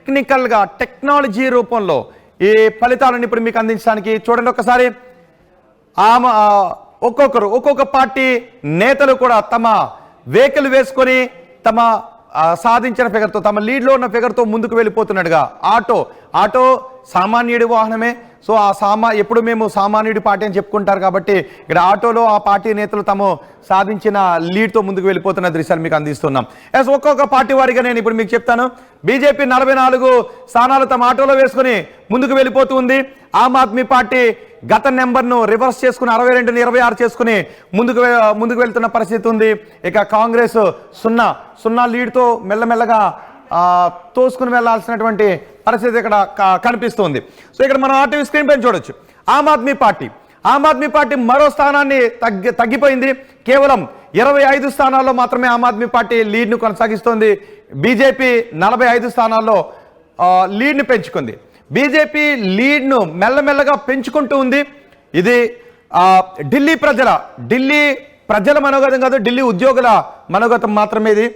టెక్నికల్గా టెక్నాలజీ రూపంలో ఈ ఫలితాలను ఇప్పుడు మీకు అందించడానికి చూడండి ఒకసారి. ఒక్కొక్క పార్టీ నేతలు కూడా తమ వెహికల్ వేసుకొని తమ సాధించిన ఫిగర్తో, తమ లీడ్లో ఉన్న ఫిగర్తో ముందుకు వెళ్ళిపోతున్నట్టుగా. ఆటో సామాన్యుడి వాహనమే. సో ఎప్పుడు మేము సామాన్యుడి పార్టీ అని చెప్పుకుంటారు కాబట్టి ఇక్కడ ఆటోలో ఆ పార్టీ నేతలు తాము సాధించిన లీడ్తో ముందుకు వెళ్ళిపోతున్న దృశ్యాలు మీకు అందిస్తున్నాం. ఒక్కొక్క పార్టీ వారిగా నేను ఇప్పుడు మీకు చెప్తాను. బీజేపీ 44 స్థానాలు తమ ఆటోలో వేసుకుని ముందుకు వెళ్ళిపోతూ ఉంది. ఆమ్ ఆద్మీ పార్టీ గత నెంబర్ను రివర్స్ చేసుకుని 62ని 26 చేసుకుని ముందుకు వెళ్తున్న పరిస్థితి ఉంది. ఇక కాంగ్రెస్ 0 లీడ్తో మెల్లమెల్లగా తోసుకుని వెళ్లాల్సినటువంటి పరిస్థితి ఇక్కడ కనిపిస్తుంది. సో ఇక్కడ మనం ఆర్టీవీ స్క్రీన్ పైన చూడొచ్చు. ఆమ్ ఆద్మీ పార్టీ మరో స్థానాన్ని తగ్గిపోయింది. కేవలం 25 స్థానాల్లో మాత్రమే ఆమ్ ఆద్మీ పార్టీ లీడ్ను కొనసాగిస్తోంది. బీజేపీ 45 స్థానాల్లో లీడ్ని పెంచుకుంది. బీజేపీ లీడ్ను మెల్లమెల్లగా పెంచుకుంటూ ఉంది. ఇది ఢిల్లీ ప్రజల మనోగతం కాదు, ఢిల్లీ ఉద్యోగుల మనోగతం మాత్రమే ఇది.